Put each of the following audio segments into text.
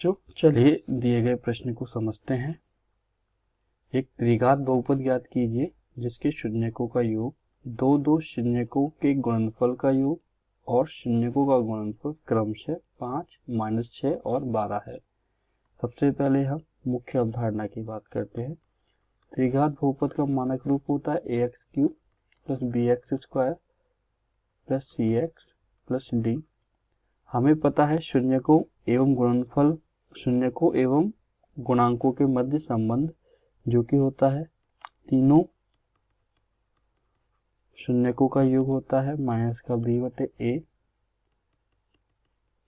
चलिए दिए गए प्रश्न को समझते हैं। एक त्रिघात बहुपद ज्ञात कीजिए जिसके शून्यकों का योग दो शून्यकों के गुणनफल का योग और शून्यकों का गुणनफल क्रमशः 5, -6 और 12 है। सबसे पहले हम मुख्य अवधारणा की बात करते हैं। त्रिघात बहुपद का मानक रूप होता है ax³ + bx² + cx + d। हमें पता है शून्यकों एवं गुणनफल, शून्यकों एवं गुणांकों के मध्य संबंध जो कि होता है तीनों शून्यकों का योग होता है -b/a।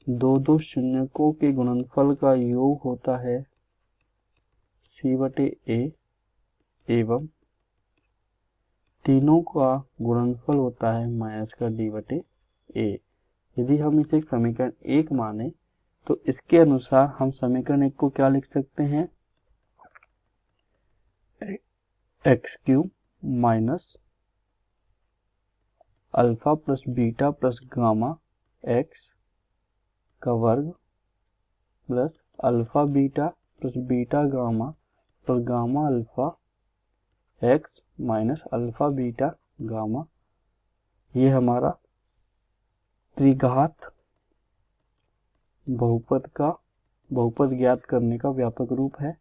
दो शून्यकों के गुणनफल का योग होता है c/a एवं तीनों का गुणनफल होता है -d/a। यदि हम इसे समीकरण 1 माने तो इसके अनुसार हम समीकरण 1 को क्या लिख सकते हैं, x³ - alpha plus beta plus gamma x का वर्ग plus alpha beta plus beta gamma plus gamma alpha x minus alpha beta gamma. ये हमारा त्रिघात बहुपद ज्ञात करने का व्यापक रूप है।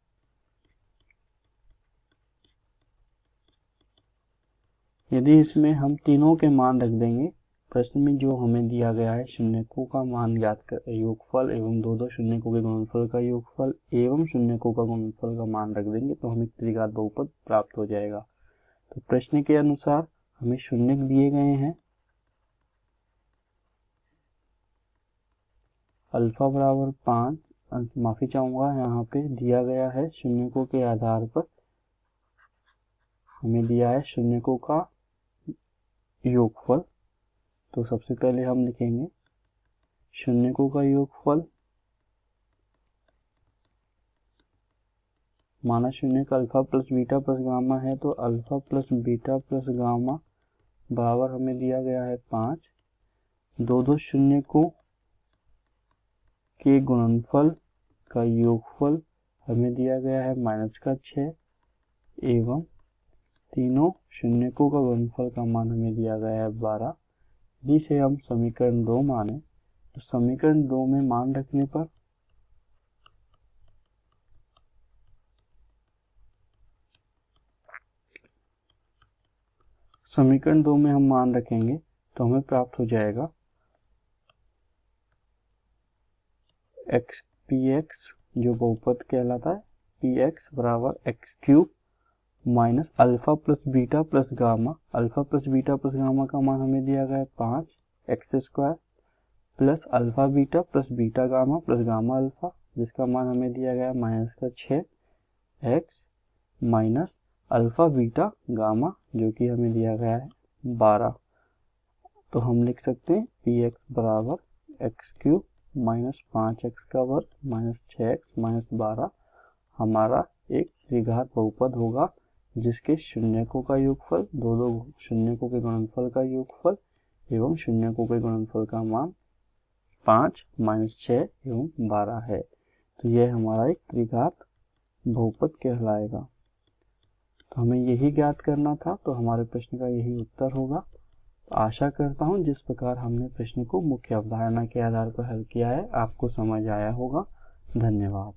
यदि इसमें हम तीनों के मान रख देंगे, प्रश्न में जो हमें दिया गया है शून्यकों का मान ज्ञात कर योगफल एवं दो शून्यकों के गुणनफल का योगफल एवं शून्यकों का गुणनफल का मान रख देंगे तो हमें त्रिघात बहुपद प्राप्त हो जाएगा। तो प्रश्न के अनुसार हमें शून्य दिए गए हैं, अल्फा बराबर 5, माफी चाहूंगा यहाँ पे दिया गया है शून्यकों के आधार पर हमें दिया है शून्यकों का योगफल। तो सबसे पहले हम लिखेंगे शून्यकों का योगफल, माना शून्य का alpha plus beta plus gamma है तो alpha plus beta plus gamma बराबर हमें दिया गया है 5। दो शून्यकों के गुणनफल का योगफल हमें दिया गया है -6 एवं तीनों शून्यकों का गुणनफल का मान हमें दिया गया है 12। जिसे हम समीकरण 2 माने तो समीकरण 2 में मान रखने पर समीकरण 2 में हम मान रखेंगे तो हमें प्राप्त हो जाएगा px जो बहुपद कहलाता है px बराबर x³ minus alpha plus beta plus gamma. Alpha plus beta plus gamma का मान हमें दिया गया है 5x² plus alpha beta plus beta gamma plus gamma alpha जिसका मान हमें दिया गया है -6x minus alpha beta gamma जो कि हमें दिया गया है 12। तो हम लिख सकते हैं px बराबर x³ माइनस 5x का वर्ग माइनस 6x माइनस 12 हमारा एक त्रिघात बहुपद होगा जिसके शून्यकों का योगफल दो शून्यकों के गुणनफल का योगफल एवं शून्यकों के गुणनफल का मान 5, -6 एवं 12 है। तो यह हमारा एक त्रिघात बहुपद कहलाएगा। तो हमें यही ज्ञात करना था, तो हमारे प्रश्न का यही उत्तर होगा। आशा करता हूँ जिस प्रकार हमने प्रश्न को मुख्य अवधारणा के आधार पर हल किया है आपको समझ आया होगा। धन्यवाद।